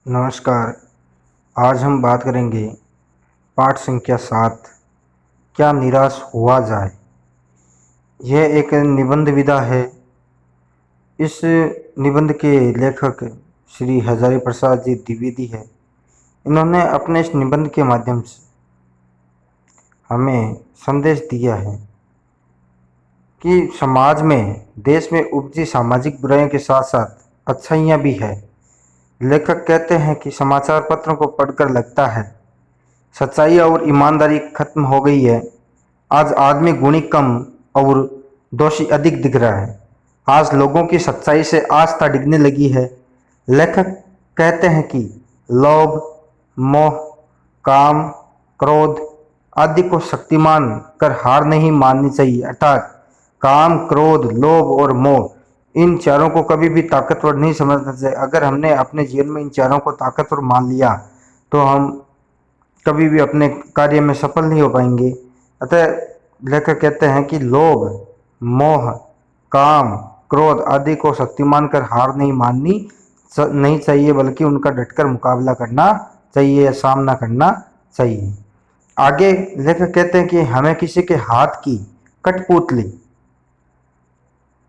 नमस्कार। आज हम बात करेंगे पाठ संख्या 7, क्या निराश हुआ जाए। यह एक निबंध विधा है। इस निबंध के लेखक श्री हजारी प्रसाद जी द्विवेदी है। इन्होंने अपने इस निबंध के माध्यम से हमें संदेश दिया है कि समाज में, देश में उपजी सामाजिक बुराइयों के साथ साथ अच्छाइयाँ भी है। लेखक कहते हैं कि समाचार पत्रों को पढ़कर लगता है सच्चाई और ईमानदारी खत्म हो गई है। आज आदमी गुणी कम और दोषी अधिक दिख रहा है। आज लोगों की सच्चाई से आस्था डिगने लगी है। लेखक कहते हैं कि लोभ, मोह, काम, क्रोध आदि को शक्तिमान कर हार नहीं माननी चाहिए। अर्थात काम, क्रोध, लोभ और मोह, इन चारों को कभी भी ताकतवर नहीं समझना चाहिए। अगर हमने अपने जीवन में इन चारों को ताकतवर मान लिया तो हम कभी भी अपने कार्य में सफल नहीं हो पाएंगे। अतः लेखक कहते हैं कि लोभ, मोह, काम, क्रोध आदि को शक्तिमान कर हार नहीं माननी नहीं चाहिए, बल्कि उनका डटकर मुकाबला करना चाहिए या सामना करना चाहिए। आगे लेखक कहते हैं कि हमें किसी के हाथ की कठपुतली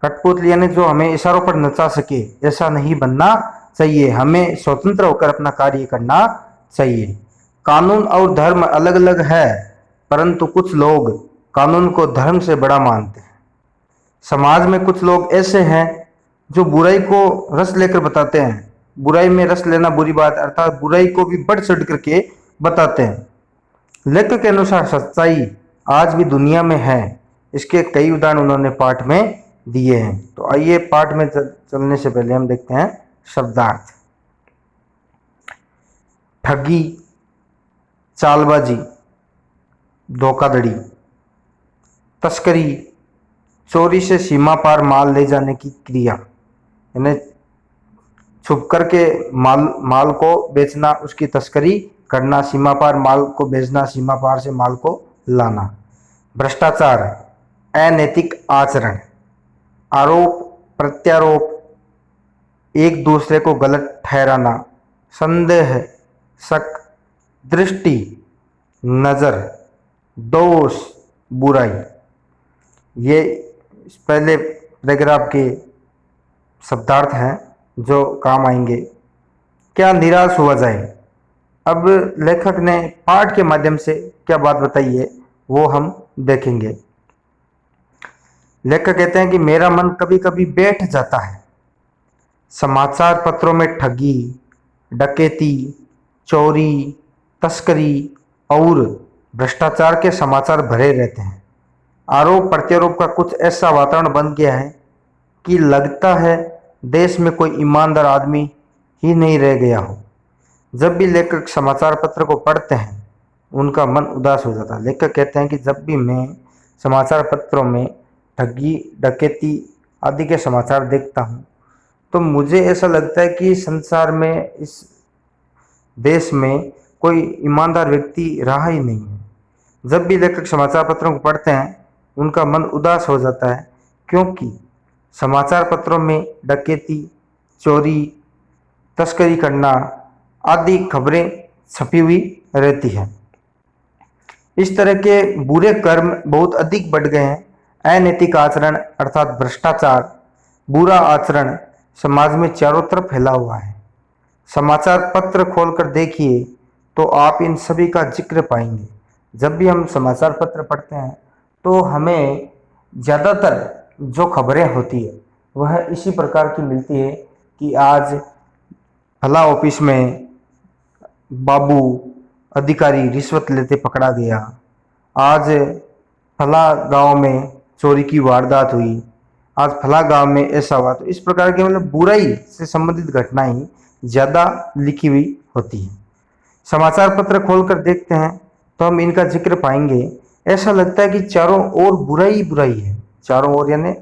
कठपुतली यानी जो हमें इशारों पर नचा सके, ऐसा नहीं बनना चाहिए। हमें स्वतंत्र होकर अपना कार्य करना चाहिए। कानून और धर्म अलग अलग है, परंतु कुछ लोग कानून को धर्म से बड़ा मानते हैं। समाज में कुछ लोग ऐसे हैं जो बुराई को रस लेकर बताते हैं। बुराई में रस लेना बुरी बात, अर्थात बुराई को भी बढ़ चढ़ करके बताते हैं। लेखक के अनुसार सच्चाई आज भी दुनिया में है। इसके कई उदाहरण उन्होंने पाठ में दिए हैं। तो आइए पाठ में चलने से पहले हम देखते हैं शब्दार्थ। ठगी, चालबाजी, धोखाधड़ी, तस्करी, चोरी से सीमा पार माल ले जाने की क्रिया, यानी छुप करके माल को बेचना, उसकी तस्करी करना, सीमा पार माल को बेचना, सीमा पार से माल को लाना। भ्रष्टाचार, अनैतिक आचरण, आरोप प्रत्यारोप, एक दूसरे को गलत ठहराना, संदेह, शक, दृष्टि, नज़र, दोष, बुराई। ये पहले पैराग्राफ के शब्दार्थ हैं जो काम आएंगे। क्या निराश हुआ जाए। अब लेखक ने पाठ के माध्यम से क्या बात बताई है वो हम देखेंगे। लेखक कहते हैं कि मेरा मन कभी कभी बैठ जाता है। समाचार पत्रों में ठगी, डकैती, चोरी, तस्करी और भ्रष्टाचार के समाचार भरे रहते हैं। आरोप प्रत्यारोप का कुछ ऐसा वातावरण बन गया है कि लगता है देश में कोई ईमानदार आदमी ही नहीं रह गया हो। जब भी लेखक समाचार पत्र को पढ़ते हैं उनका मन उदास हो जाता है। लेखक कहते हैं कि जब भी मैं समाचार पत्रों में ठगी, डकैती आदि के समाचार देखता हूँ तो मुझे ऐसा लगता है कि संसार में, इस देश में कोई ईमानदार व्यक्ति रहा ही नहीं है। जब भी लेखक समाचार पत्रों को पढ़ते हैं उनका मन उदास हो जाता है, क्योंकि समाचार पत्रों में डकैती, चोरी, तस्करी करना आदि खबरें छपी हुई रहती हैं। इस तरह के बुरे कर्म बहुत अधिक बढ़ गए हैं। अनैतिक आचरण अर्थात भ्रष्टाचार, बुरा आचरण समाज में चारों तरफ फैला हुआ है। समाचार पत्र खोलकर देखिए तो आप इन सभी का जिक्र पाएंगे। जब भी हम समाचार पत्र पढ़ते हैं तो हमें ज़्यादातर जो खबरें होती है वह इसी प्रकार की मिलती है कि आज फला ऑफिस में बाबू अधिकारी रिश्वत लेते पकड़ा गया, आज फला गांव में चोरी की वारदात हुई, आज फला गांव में ऐसा हुआ। तो इस प्रकार के मतलब बुराई से संबंधित घटनाएं ज़्यादा लिखी हुई होती हैं। समाचार पत्र खोलकर देखते हैं तो हम इनका जिक्र पाएंगे। ऐसा लगता है कि चारों ओर बुराई बुराई है। चारों ओर यानी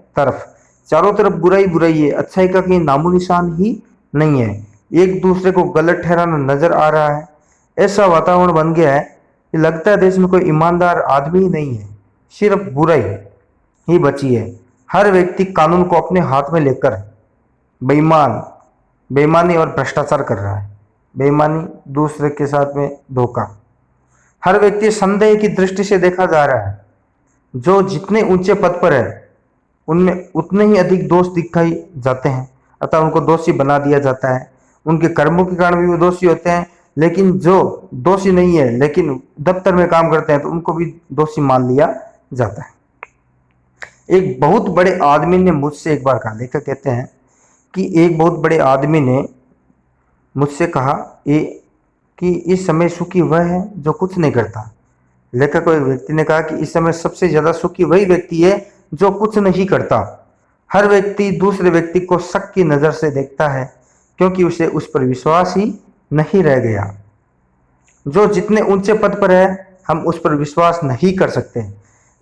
चारों तरफ बुराई बुराई है। अच्छाई का कहीं नामो निशान ही नहीं है। एक दूसरे को गलत ठहराना नजर आ रहा है। ऐसा वातावरण बन गया है कि लगता है देश में कोई ईमानदार आदमी ही नहीं है, सिर्फ बुराई ही बची है। हर व्यक्ति कानून को अपने हाथ में लेकर बेईमानी और भ्रष्टाचार कर रहा है। बेईमानी, दूसरे के साथ में धोखा। हर व्यक्ति संदेह की दृष्टि से देखा जा रहा है। जो जितने ऊंचे पद पर है उनमें उतने ही अधिक दोष दिखाई जाते हैं, अतः उनको दोषी बना दिया जाता है। उनके कर्मों के कारण भी वो दोषी होते हैं, लेकिन जो दोषी नहीं है लेकिन दफ्तर में काम करते हैं तो उनको भी दोषी मान लिया जाता है। एक बहुत बड़े आदमी ने मुझसे एक बार कहा, लेखक कहते हैं कि एक बहुत बड़े आदमी ने मुझसे कहा कि इस समय सुखी वह है जो कुछ नहीं करता। लेखक को एक व्यक्ति ने कहा कि इस समय सबसे ज्यादा सुखी वही व्यक्ति है जो कुछ नहीं करता। हर व्यक्ति दूसरे व्यक्ति को शक की नजर से देखता है क्योंकि उसे उस पर विश्वास ही नहीं रह गया। जो जितने ऊंचे पद पर है हम उस पर विश्वास नहीं कर सकते।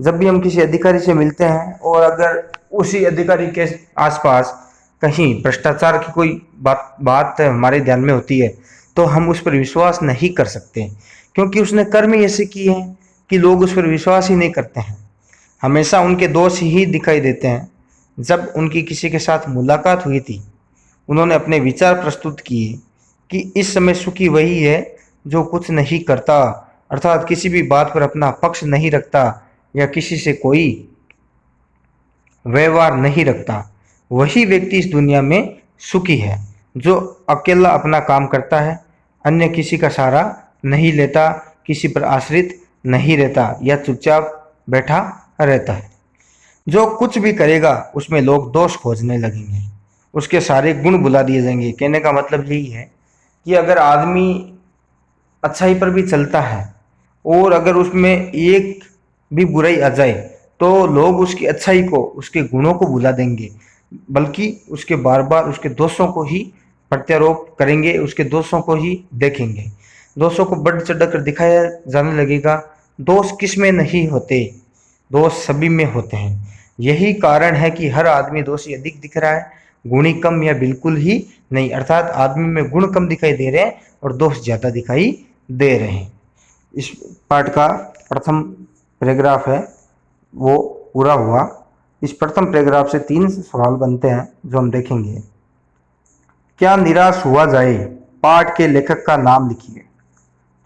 जब भी हम किसी अधिकारी से मिलते हैं और अगर उसी अधिकारी के आसपास कहीं भ्रष्टाचार की कोई बात हमारे ध्यान में होती है तो हम उस पर विश्वास नहीं कर सकते, क्योंकि उसने कर्म ही ऐसे किए हैं कि लोग उस पर विश्वास ही नहीं करते हैं। हमेशा उनके दोष ही दिखाई देते हैं। जब उनकी किसी के साथ मुलाकात हुई थी, उन्होंने अपने विचार प्रस्तुत किए कि इस समय सुखी वही है जो कुछ नहीं करता, अर्थात किसी भी बात पर अपना पक्ष नहीं रखता या किसी से कोई व्यवहार नहीं रखता। वही व्यक्ति इस दुनिया में सुखी है जो अकेला अपना काम करता है, अन्य किसी का सहारा नहीं लेता, किसी पर आश्रित नहीं रहता या चुपचाप बैठा रहता है। जो कुछ भी करेगा उसमें लोग दोष खोजने लगेंगे, उसके सारे गुण भुला दिए जाएंगे। कहने का मतलब यही है कि अगर आदमी अच्छाई पर भी चलता है और अगर उसमें एक भी बुराई आ जाए तो लोग उसकी अच्छाई को, उसके गुणों को भुला देंगे, बल्कि उसके बार बार उसके दोषों को ही प्रत्यारोप करेंगे, उसके दोषों को ही देखेंगे। दोषों को बढ़ चढ़ कर दिखाया जाने लगेगा। दोष किस में नहीं होते, दोष सभी में होते हैं। यही कारण है कि हर आदमी दोषी अधिक दिख रहा है, गुणी कम या बिल्कुल ही नहीं, अर्थात आदमी में गुण कम दिखाई दे रहे हैं और दोष ज्यादा दिखाई दे रहे हैं। इस पाठ का प्रथम पैराग्राफ है वो पूरा हुआ। इस प्रथम पैराग्राफ से 3 सवाल बनते हैं जो हम देखेंगे। क्या निराश हुआ जाए, पाठ के लेखक का नाम लिखिए।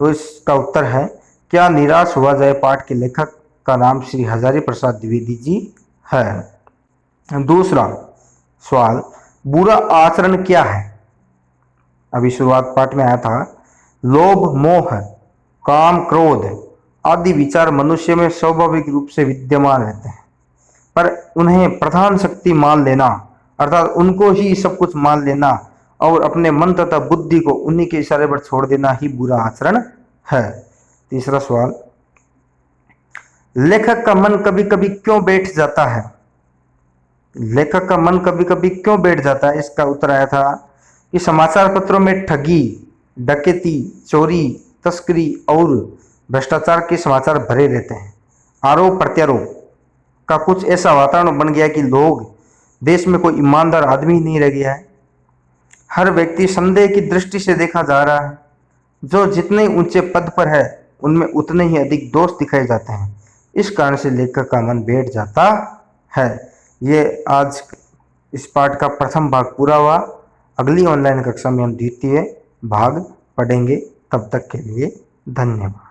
तो इसका उत्तर है क्या निराश हुआ जाए, पाठ के लेखक का नाम श्री हजारी प्रसाद द्विवेदी जी है। दूसरा सवाल, बुरा आचरण क्या है। अभी शुरुआत पाठ में आया था, लोभ, मोह, काम, क्रोध आदि विचार मनुष्य में स्वाभाविक रूप से विद्यमान रहते हैं, पर उन्हें प्रधान शक्ति मान लेना, अर्थात उनको ही सब कुछ मान लेना और अपने मन तथा बुद्धि को उन्हीं के इशारे पर छोड़ देना ही बुरा आचरण है। तीसरा सवाल, लेखक का मन कभी कभी क्यों बैठ जाता है। लेखक का मन कभी कभी क्यों बैठ जाता है, इसका उत्तर आया था कि समाचार पत्रों में ठगी, डकैती, चोरी, तस्करी और भ्रष्टाचार के समाचार भरे रहते हैं। आरोप प्रत्यारोप का कुछ ऐसा वातावरण बन गया कि लोग, देश में कोई ईमानदार आदमी नहीं रह गया है। हर व्यक्ति संदेह की दृष्टि से देखा जा रहा है। जो जितने ऊंचे पद पर है उनमें उतने ही अधिक दोष दिखाए जाते हैं। इस कारण से लेखक का मन बैठ जाता है। ये आज इस पाठ का प्रथम भाग पूरा हुआ। अगली ऑनलाइन कक्षा में हम द्वितीय भाग पढ़ेंगे। तब तक के लिए धन्यवाद।